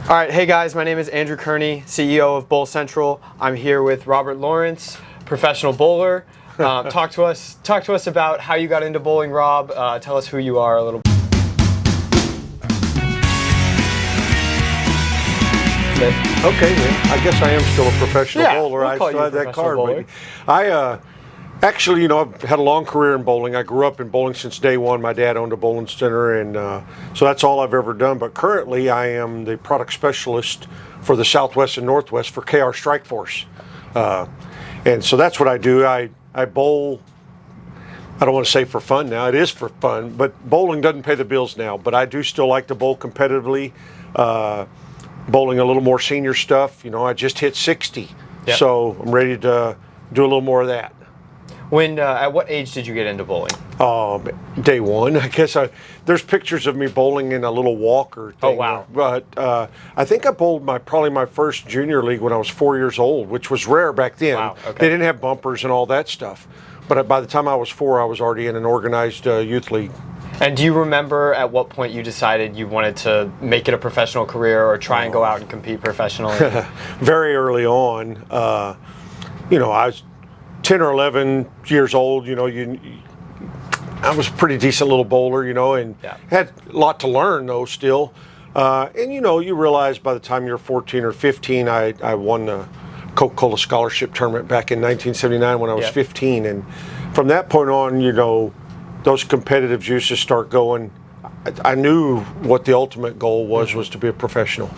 All right, hey guys, my name is Andrew Kearney, CEO of Bowl Central. I'm here with Robert Lawrence, professional bowler. Talk to us about how you got into bowling, Rob. Tell us who you are a little bit. Okay, man. I guess I am still a professional bowler. We'll I call still you have a that professional card. bowler. But actually, I've had a long career in bowling. I grew up in bowling since day one. My dad owned a bowling center, and so that's all I've ever done. But currently, I am the product specialist for the Southwest and Northwest for KR Strike Force. And so that's what I do. I bowl. I don't want to say for fun now. It is for fun, but bowling doesn't pay the bills now. But I do still like to bowl competitively. Bowling a little more senior stuff. I just hit 60, so I'm ready to do a little more of that. At what age did you get into bowling? Day one, I guess. There's pictures of me bowling in a little walker thing. Oh, wow. But I think I bowled probably my first junior league when I was 4 years old, which was rare back then. Wow, okay. They didn't have bumpers and all that stuff. But by the time I was 4, I was already in an organized youth league. And do you remember at what point you decided you wanted to make it a professional career or try and go out and compete professionally? Very early on. I was 10 or 11 years old. I was a pretty decent little bowler, and had a lot to learn, though, still. And you realize by the time you're 14 or 15, I won the Coca-Cola Scholarship Tournament back in 1979 when I was 15. And from that point on, those competitive juices start going. I knew what the ultimate goal was to be a professional.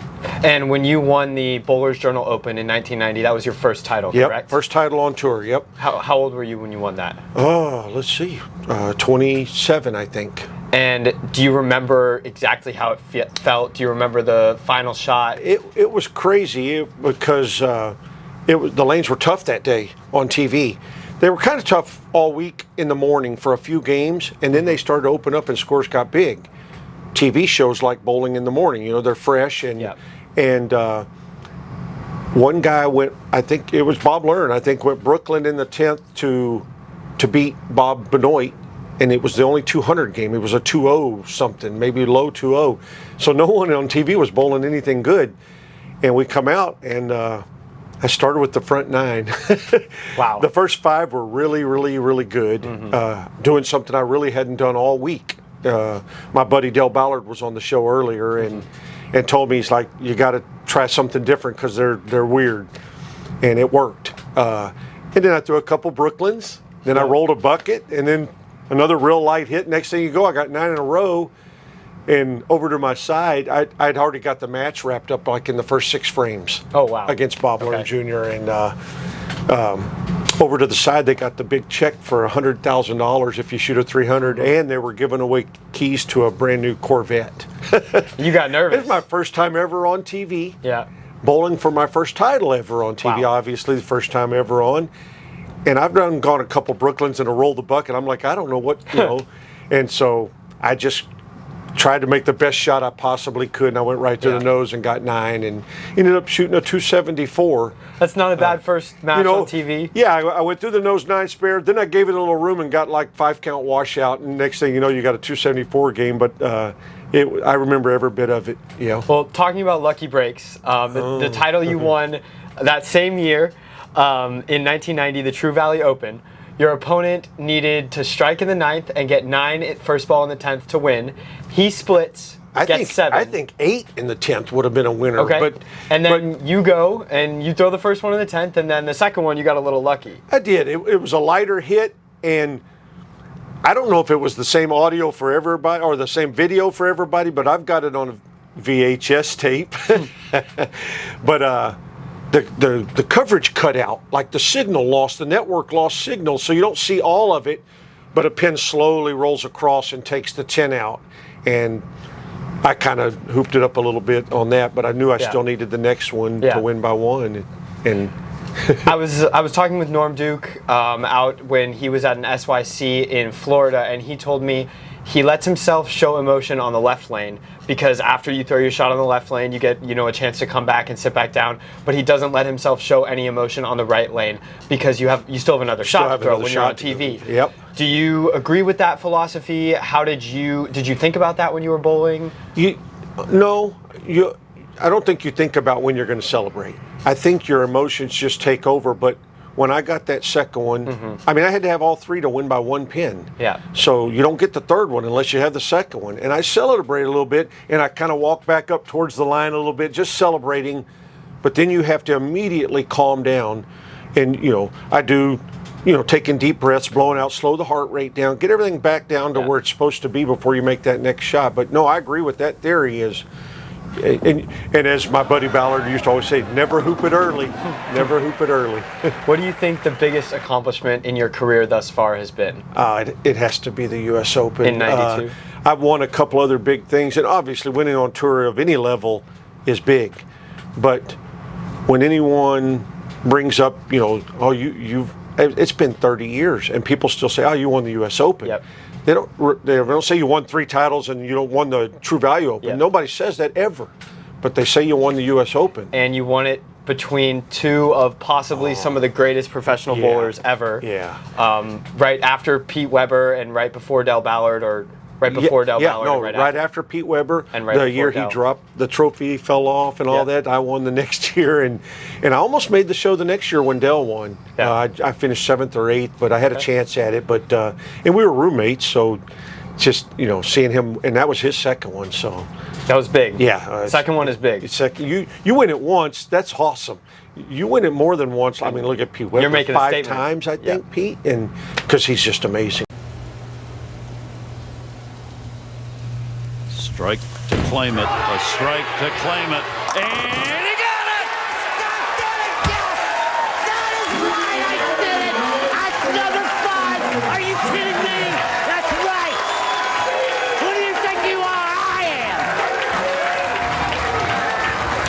And when you won the Bowlers Journal Open in 1990, that was your first title, correct? Yep, first title on tour, yep. How old were you when you won that? Oh, let's see, 27, I think. And do you remember exactly how it felt? Do you remember the final shot? It was crazy because the lanes were tough that day on TV. They were kind of tough all week in the morning for a few games, and then they started to open up and scores got big. TV shows like Bowling in the Morning, they're fresh. And one guy went, I think it was Bob Learn, went Brooklyn in the 10th to beat Bob Benoit, and it was the only 200 game. It was a 2-0 something, maybe low 2-0. So no one on TV was bowling anything good. And we come out, and I started with the front 9. Wow. The first 5 were really, really, really good. Doing something I really hadn't done all week. My buddy Dale Ballard was on the show earlier and told me, he's like, you got to try something different because they're weird. And it worked. And then I threw a couple Brooklyns. Then I rolled a bucket, and then another real light hit. Next thing you go, I got 9 in a row. And over to my side, I'd already got the match wrapped up like in the first 6 frames. Oh, wow. Against Bob Learn Jr. And over to the side, they got the big check for $100,000 if you shoot a 300, and they were giving away keys to a brand new Corvette. You got nervous. It was my first time ever on TV. Yeah. Bowling for my first title ever on TV, obviously, the first time ever on. And I've gone a couple Brooklyns and a roll the bucket. I'm like, I don't know what, And so I just tried to make the best shot I possibly could, and I went right to the nose and got 9 and ended up shooting a 274. That's not a bad first match on TV. Yeah, I went through the nose 9 spare, then I gave it a little room and got like 5-count washout, and next thing you know, you got a 274 game, but I remember every bit of it. Well, talking about lucky breaks, the title you won that same year in 1990, the True Valley Open, your opponent needed to strike in the 9th and get 9 at first ball in the 10th to win. He splits, gets 7. I think 8 in the 10th would have been a winner. Okay. And then you go and you throw the first one in the 10th, and then the second one you got a little lucky. I did. It was a lighter hit, and I don't know if it was the same audio for everybody or the same video for everybody, but I've got it on a VHS tape. But the coverage cut out, like the network lost signal, so you don't see all of it, but a pin slowly rolls across and takes the 10 out. And I kind of hooped it up a little bit on that, but I knew I still needed the next one to win by 1. And I was talking with Norm Duke out when he was at an SYC in Florida, and he told me he lets himself show emotion on the left lane because after you throw your shot on the left lane, you get a chance to come back and sit back down. But he doesn't let himself show any emotion on the right lane because you still have another shot to throw when you're on TV. Yep. Do you agree with that philosophy? How did you think about that when you were bowling? I don't think you think about when you're going to celebrate. I think your emotions just take over. But when I got that second one, I mean, I had to have all three to win by 1 pin. Yeah. So you don't get the third one unless you have the second one. And I celebrated a little bit, and I kind of walked back up towards the line a little bit, just celebrating. But then you have to immediately calm down. And, I do, taking deep breaths, blowing out, slow the heart rate down, get everything back down to where it's supposed to be before you make that next shot. But no, I agree with that theory is, and as my buddy Ballard used to always say, never hoop it early, never hoop it early. What do you think the biggest accomplishment in your career thus far has been? It has to be the U.S. Open. In 92? I've won a couple other big things, and obviously winning on tour of any level is big. But when anyone brings up, it's been 30 years, and people still say, oh, you won the U.S. Open. Yep. They don't say you won 3 titles and you don't won the True Value Open. Yep. Nobody says that ever. But they say you won the U.S. Open. And you won it between two of possibly some of the greatest professional bowlers ever. Yeah. Right after Pete Weber and right before Del Ballard, or right before Del Ballard. No, and right after Pete Weber, and right the year Del. he dropped the trophy, fell off, and all that. I won the next year, and I almost made the show the next year when Del won. Yeah. I finished 7th or 8th, but I had a chance at it. But and we were roommates, so just seeing him, and that was his second one, so that was big. Yeah, second one is big. You win it once, that's awesome. You win it more than once. I mean, look at Pete Weber. You're making 5 a statement. times, I think, Pete, and because he's just amazing. Strike to claim it, a strike to claim it, and he got it! I did it, yes! That is right, I did it! That's number 5! Are you kidding me? That's right! Who do you think you are? I am!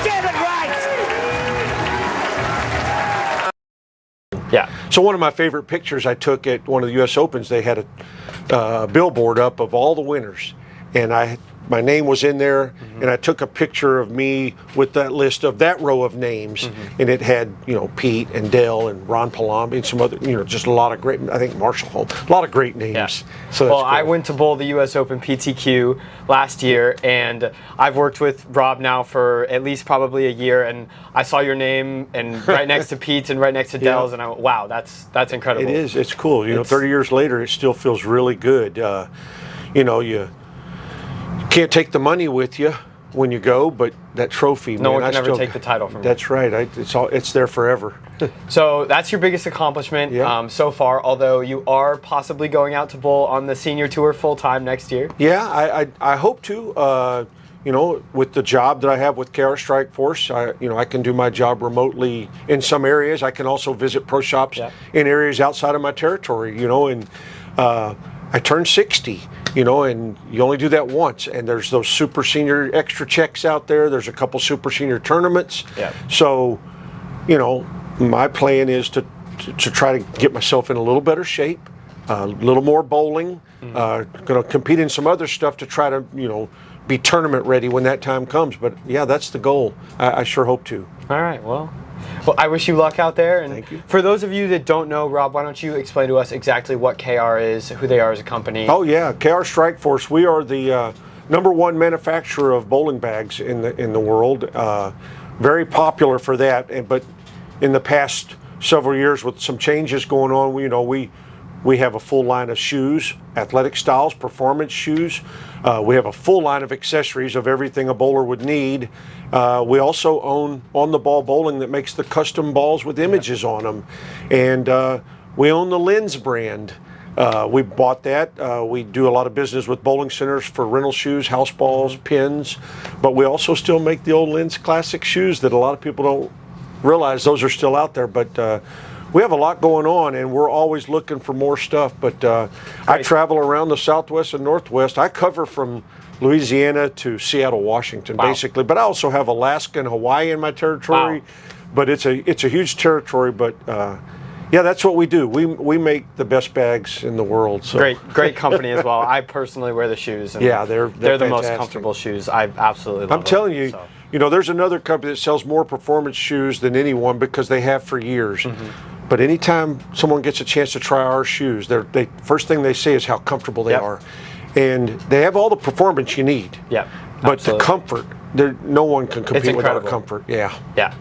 Get it right! Yeah. So one of my favorite pictures I took at one of the U.S. Opens, they had a billboard up of all the winners, and my name was in there, and I took a picture of me with that list of that row of names, and it had, Pete and Dell and Ron Palombi and some other, just a lot of great, I think Marshall Holmes, a lot of great names. Yeah. So that's well, I cool. went to bowl the U.S. Open PTQ last year, and I've worked with Rob now for at least probably a year, and I saw your name and right next to Pete's and right next to Dell's, and I went, wow, that's incredible. It is. It's cool. 30 years later, it still feels really good. You can't take the money with you when you go, but that trophy, No man, one can ever take the title from you. That's right. It's there forever. So that's your biggest accomplishment so far, although you are possibly going out to bowl on the senior tour full time next year. Yeah, I hope to. With the job that I have with KR Strike Force, I can do my job remotely in some areas. I can also visit pro shops in areas outside of my territory, and I turned 60, and you only do that once. And there's those super senior extra checks out there. There's a couple super senior tournaments. Yeah. So, my plan is to try to get myself in a little better shape, a little more bowling, going to compete in some other stuff to try to, be tournament ready when that time comes. But yeah, that's the goal. I sure hope to. All right, well, I wish you luck out there. And Thank you. For those of you that don't know, Rob, why don't you explain to us exactly what KR is, who they are as a company? Oh yeah, KR Strike Force. We are the #1 manufacturer of bowling bags in the world. Very popular for that. But in the past several years, with some changes going on, we have a full line of shoes, athletic styles, performance shoes. We have a full line of accessories of everything a bowler would need. We also own On the Ball Bowling that makes the custom balls with images on them. And we own the Lens brand. We bought that. We do a lot of business with bowling centers for rental shoes, house balls, pins. But we also still make the old Lens Classic shoes that a lot of people don't realize those are still out there. But we have a lot going on, and we're always looking for more stuff. But I travel around the Southwest and Northwest. I cover from Louisiana to Seattle, Washington, basically. But I also have Alaska and Hawaii in my territory. Wow. But it's a huge territory. But yeah, that's what we do. We make the best bags in the world. So. Great company as well. I personally wear the shoes. And yeah, they're the most fantastic. comfortable shoes. I absolutely love them. I'm telling you. So. There's another company that sells more performance shoes than anyone because they have for years. But anytime someone gets a chance to try our shoes, they first thing they say is how comfortable they are. And they have all the performance you need. Yeah. But the comfort no one can compete without incredible. comfort. Yeah. Yeah.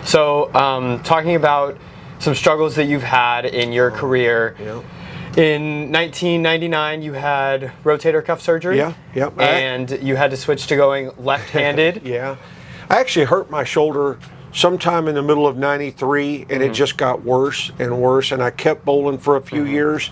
So, talking about some struggles that you've had in your career. Yeah. In 1999, you had rotator cuff surgery. Yeah, yeah. And you had to switch to going left-handed. Yeah. I actually hurt my shoulder sometime in the middle of '93, and it just got worse and worse, and I kept bowling for a few years.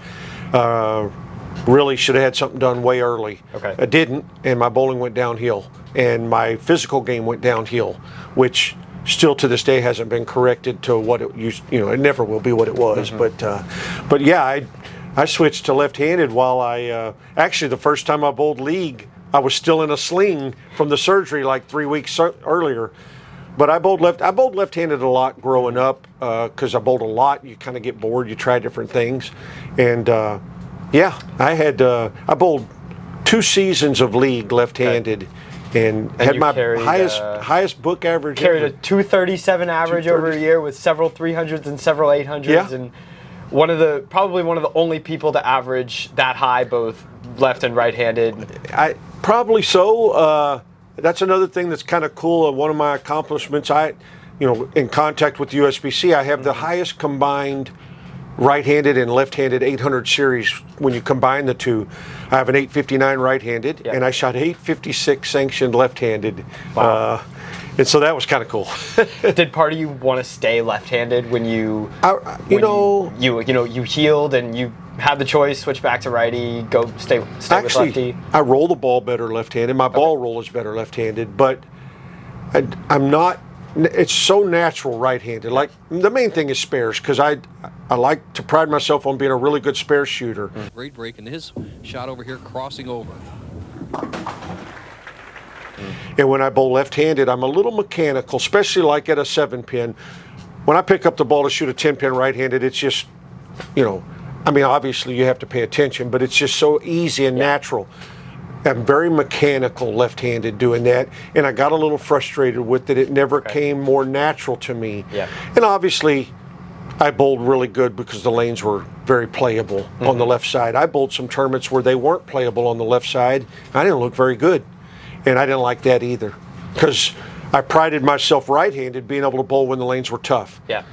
Really should have had something done way early. Okay. I didn't, and my bowling went downhill, and my physical game went downhill, which still to this day hasn't been corrected to what it used. It never will be what it was. But yeah, I switched to left-handed while I actually the first time I bowled league, I was still in a sling from the surgery like 3 weeks earlier. But I bowled left-handed a lot growing up because I bowled a lot. You kind of get bored. You try different things, and yeah, I bowled 2 seasons of league left-handed, and had you my carried, highest book average. Carried a ever. 237 average over a year with several 300s and several 800s, Yeah. and probably one of the only people to average that high, both left and right-handed. I probably so. That's another thing that's kind of cool. One of my accomplishments, in contact with the USBC, I have the highest combined right-handed and left-handed 800 series. When you combine the two, I have an 859 right-handed, and I shot 856 sanctioned left-handed. Wow. And so that was kind of cool. Did part of you want to stay left-handed when you healed and you had the choice, switch back to righty, stay with lefty? I roll the ball better left-handed. My ball roll is better left-handed, but I'm not. It's so natural right-handed. Like the main thing is spares because I like to pride myself on being a really good spare shooter. Great break, and his shot over here crossing over. And when I bowl left-handed, I'm a little mechanical, especially like at a 7-pin. When I pick up the ball to shoot a 10-pin right-handed, it's just, obviously you have to pay attention, but it's just so easy and natural. I'm very mechanical left-handed doing that, and I got a little frustrated with it. It never came more natural to me. Yeah. And obviously, I bowled really good because the lanes were very playable on the left side. I bowled some tournaments where they weren't playable on the left side. I didn't look very good, and I didn't like that either because I prided myself right-handed being able to bowl when the lanes were tough. Yeah.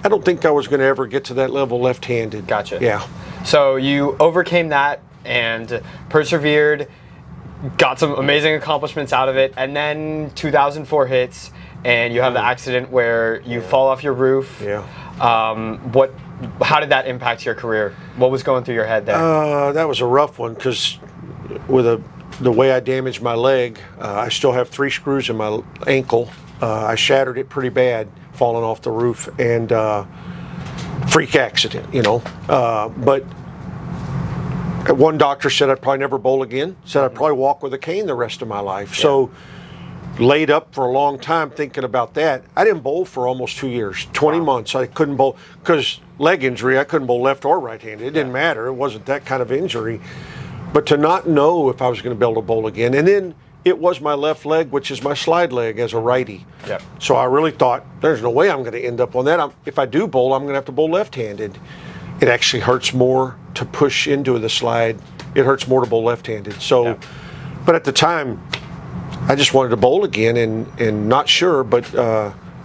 I don't think I was going to ever get to that level left-handed. Gotcha. Yeah. So you overcame that and persevered, got some amazing accomplishments out of it, and then 2004 hits, and you have the accident where you fall off your roof. Yeah. How did that impact your career? What was going through your head there? That was a rough one because with the way I damaged my leg, I still have 3 screws in my ankle. I shattered it pretty bad falling off the roof, and freak accident, but one doctor said I'd probably never bowl again, said I'd probably walk with a cane the rest of my life. Yeah. So laid up for a long time thinking about that. I didn't bowl for almost 2 years, 20 months. I couldn't bowl because leg injury. I couldn't bowl left or right-handed. It didn't matter. It wasn't that kind of injury. But to not know if I was going to be able to bowl again, and then it was my left leg, which is my slide leg as a righty. Yep. So I really thought, there's no way I'm going to end up on that. If I do bowl, I'm going to have to bowl left-handed. It actually hurts more to push into the slide. It hurts more to bowl left-handed. So, but at the time, I just wanted to bowl again and not sure, but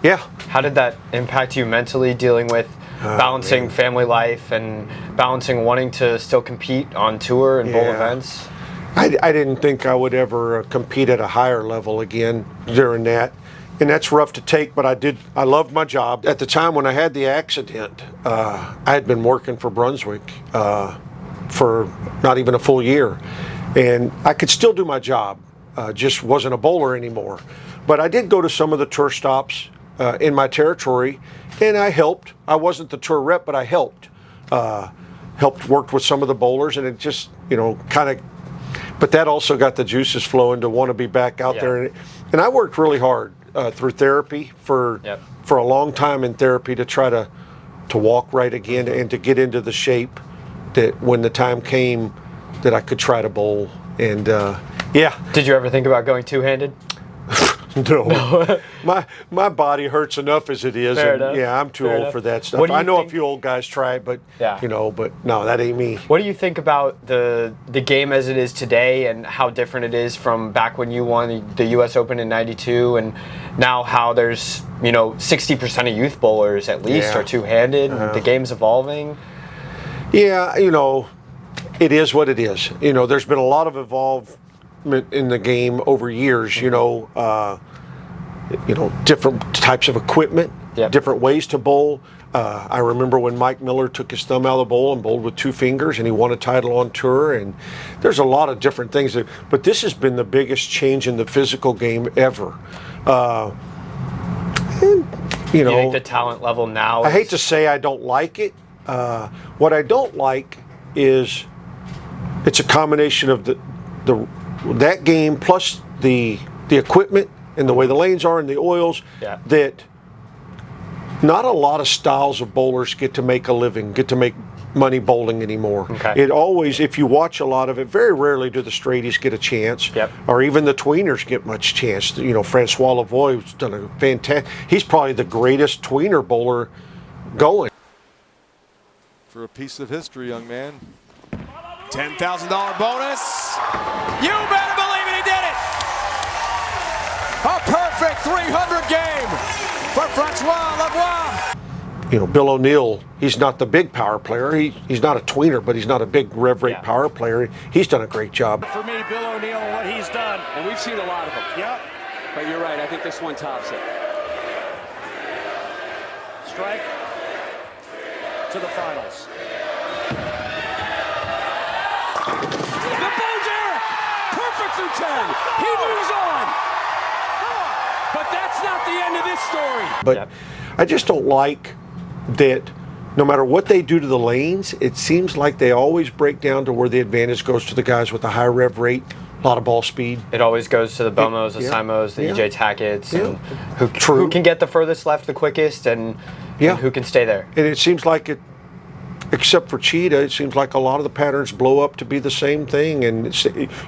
yeah. How did that impact you mentally, dealing with balancing family life and balancing wanting to still compete on tour and bowl events? I didn't think I would ever compete at a higher level again during that. And that's rough to take, but I loved my job. At the time when I had the accident, I had been working for Brunswick for not even a full year. And I could still do my job, just wasn't a bowler anymore. But I did go to some of the tour stops in my territory, and I helped. I wasn't the tour rep, but I helped. Worked with some of the bowlers, and it just, kind of, but that also got the juices flowing to want to be back out there. And I worked really hard through therapy for a long time in therapy to try to walk right again and to get into the shape that when the time came that I could try to bowl. And yeah. Did you ever think about going two-handed? No. My body hurts enough as it is. Fair And enough. yeah, I'm too Fair old enough. for that What stuff. do you I know think- a few old guys try it, but Yeah. but no, that ain't me. What do you think about the game as it is today, and how different it is from back when you won the U.S. Open in '92, and now how there's 60% of youth bowlers at least Yeah. are two-handed, and the game's evolving? Yeah, it is what it is. There's been a lot of involvement in the game over years. Different types of equipment, Yep. different ways to bowl. I remember when Mike Miller took his thumb out of the bowl and bowled with 2 fingers, and he won a title on tour. And there's a lot of different things. But this has been the biggest change in the physical game ever. Do you think the talent level now? I hate to say I don't like it. What I don't like is it's a combination of that game plus the equipment and the way the lanes are and the oils, Yeah. that not a lot of styles of bowlers get to make a living, get to make money bowling anymore. Okay. It always, if you watch a lot of it, very rarely do the straighties get a chance, Yep. or even the tweeners get much chance. Francois Lavoie's done a fantastic. He's probably the greatest tweener bowler going. For a piece of history, young man. $10,000 bonus. You better believe it, he did it. A perfect 300 game for Francois Lavoie. Bill O'Neill, he's not the big power player. He's not a tweener, but he's not a big rev rate power player. He's done a great job. For me, Bill O'Neill and what he's done. And we've seen a lot of them. Yep. But you're right, I think this one tops it. Strike to the finals. The Bulls Eric! Perfect through 10. He moves on. But that's not the end of this story. But I just don't like that no matter what they do to the lanes, it seems like they always break down to where the advantage goes to the guys with the high rev rate, a lot of ball speed. It always goes to the Bomos, the Yeah. Simos, the Yeah. EJ Tackett's, Yeah. and who True. can get the furthest left the quickest, and who can stay there. And it seems like it, except for Cheetah, it seems like a lot of the patterns blow up to be the same thing, and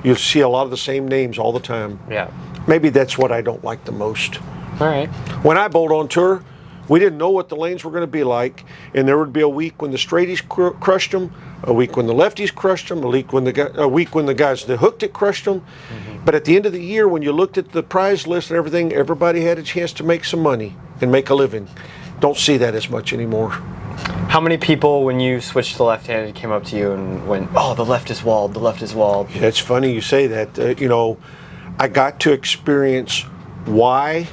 you see a lot of the same names all the time. Yeah. Maybe that's what I don't like the most. All right. When I bowled on tour, we didn't know what the lanes were going to be like, and there would be a week when the straighties crushed them, a week when the lefties crushed them, a week when the guys that hooked it crushed them. But at the end of the year, when you looked at the prize list and everything, everybody had a chance to make some money and make a living. Don't see that as much anymore. How many people, when you switched to left-handed, came up to you and went, "Oh, the left is walled, the left is walled"? Yeah, it's funny you say that. I got to experience why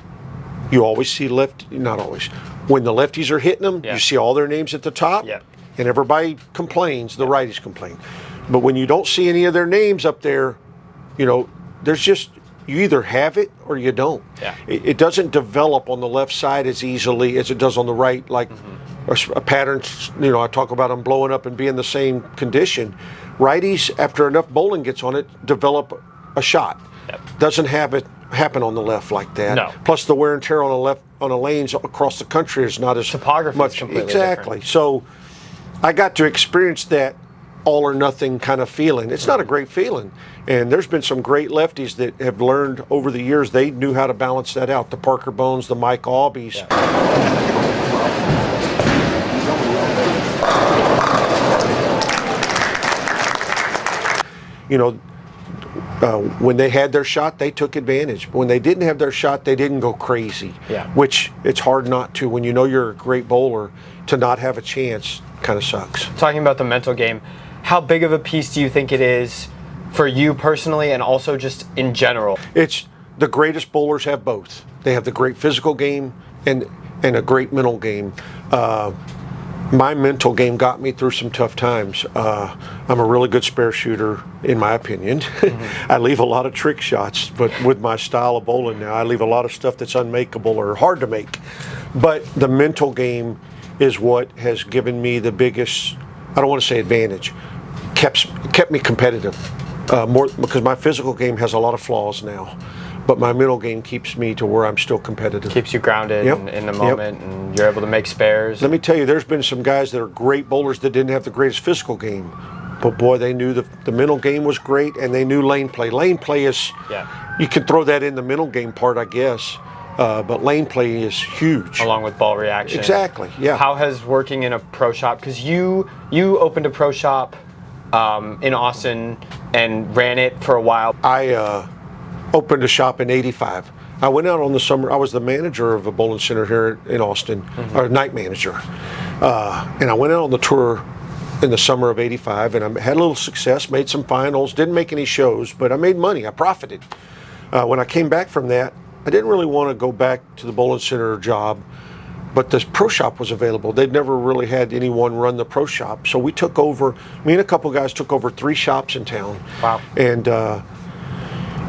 you always see not always. When the lefties are hitting them, you see all their names at the top, and everybody complains, the righties complain. But when you don't see any of their names up there, there's just, you either have it or you don't. Yeah. It doesn't develop on the left side as easily as it does on the right, like a pattern, I talk about them blowing up and being the same condition. Righties, after enough bowling gets on it, develop a shot. Doesn't have it happen on the left like that. No. Plus the wear and tear on the lanes across the country is not as Topography is much. completely Exactly. different. So I got to experience that all or nothing kind of feeling. It's not a great feeling. And there's been some great lefties that have learned over the years. They knew how to balance that out. The Parker Bones, the Mike Albies. When they had their shot, they took advantage. When they didn't have their shot, they didn't go crazy. Yeah. Which it's hard not to. When you know you're a great bowler, to not have a chance kind of sucks. Talking about the mental game, how big of a piece do you think it is for you personally, and also just in general? It's the greatest bowlers have both. They have the great physical game and a great mental game. My mental game got me through some tough times. I'm a really good spare shooter, in my opinion. I leave a lot of trick shots, but with my style of bowling now, I leave a lot of stuff that's unmakeable or hard to make. But the mental game is what has given me the biggest, I don't want to say advantage, kept me competitive. More because my physical game has a lot of flaws now. But my mental game keeps me to where I'm still competitive. Keeps you grounded in the moment, and you're able to make spares. Let me tell you, there's been some guys that are great bowlers that didn't have the greatest physical game. But boy, they knew the mental game was great, and they knew lane play. Lane play is, you can throw that in the mental game part, I guess. But lane play is huge. Along with ball reaction. Exactly, yeah. How has working in a pro shop, because you opened a pro shop in Austin and ran it for a while. I opened a shop in '85. I went out on the summer. I was the manager of a bowling center here in Austin, or night manager. And I went out on the tour in the summer of '85, and I had a little success, made some finals, didn't make any shows, but I made money. I profited. When I came back from that, I didn't really want to go back to the bowling center job, but this pro shop was available. They'd never really had anyone run the pro shop. So we took over, me and a couple guys took over 3 shops in town. Wow. And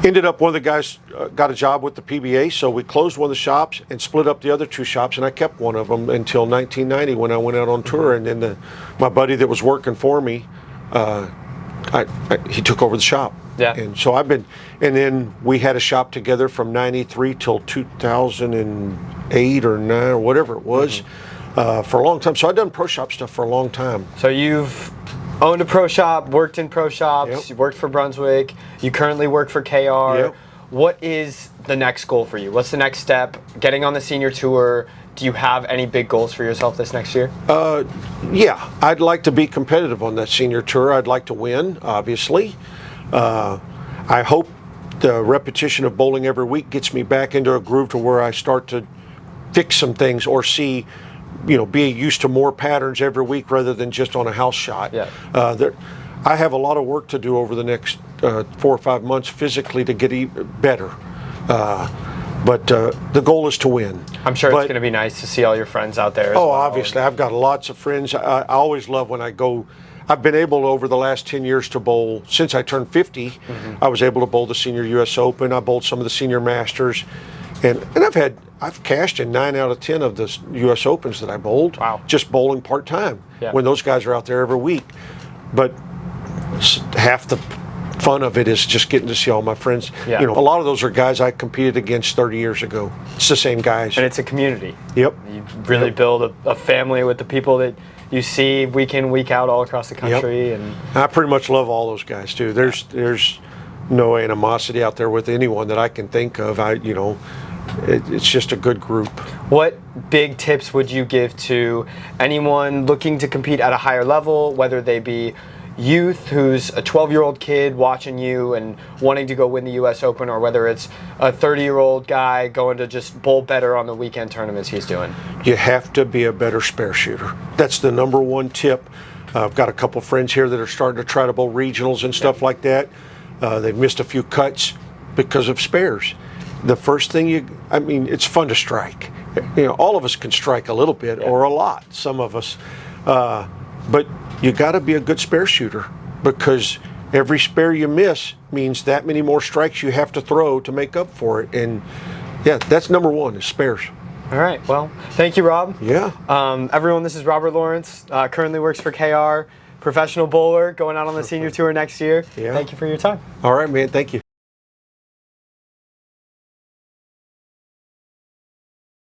ended up, one of the guys got a job with the PBA, so we closed one of the shops and split up the other 2 shops, and I kept one of them until 1990 when I went out on tour. And then my buddy that was working for me, he took over the shop. Yeah. And so and then we had a shop together from '93 till 2008 or 9 or whatever it was, for a long time. So I've done pro shop stuff for a long time. So you've owned a pro shop, worked in pro shops, Yep. you worked for Brunswick, you currently work for KR. Yep. What is the next goal for you? What's the next step? Getting on the senior tour. Do you have any big goals for yourself this next year? Yeah, I'd like to be competitive on that senior tour. I'd like to win, obviously. I hope the repetition of bowling every week gets me back into a groove to where I start to fix some things or see, be used to more patterns every week rather than just on a house shot. Yeah. I have a lot of work to do over the next 4 or 5 months physically to get better. But the goal is to win. I'm sure it's going to be nice to see all your friends out there as Oh, well. obviously. I've got lots of friends. I always love when I go. I've been able over the last 10 years to bowl, since I turned 50, I was able to bowl the Senior U.S. Open. I bowled some of the Senior Masters. And I've cashed in 9 out of 10 of the U.S. Opens that I bowled. Wow. Just bowling part-time, Yeah. when those guys are out there every week. But half the fun of it is just getting to see all my friends. Yeah. A lot of those are guys I competed against 30 years ago. It's the same guys. And it's a community. Yep. You really build a family with the people that you see week in, week out all across the country. Yep. And I pretty much love all those guys too. There's no animosity out there with anyone that I can think of. It's just a good group. what big tips would you give to anyone looking to compete at a higher level, whether they be youth who's a 12-year-old kid watching you and wanting to go win the U.S. Open, or whether it's a 30-year-old guy going to just bowl better on the weekend tournaments he's doing? You have to be a better spare shooter. That's the number one tip. I've got a couple friends here that are starting to try to bowl regionals and stuff like that. They've missed a few cuts because of spares. The first thing it's fun to strike. All of us can strike a little bit or a lot, some of us. But you got to be a good spare shooter, because every spare you miss means that many more strikes you have to throw to make up for it. And yeah, that's number one, is spares. All right. Well, thank you, Rob. Yeah. Everyone, this is Robert Lawrence. Currently works for KR, professional bowler, going out on the senior tour next year. Yeah. Thank you for your time. All right, man. Thank you.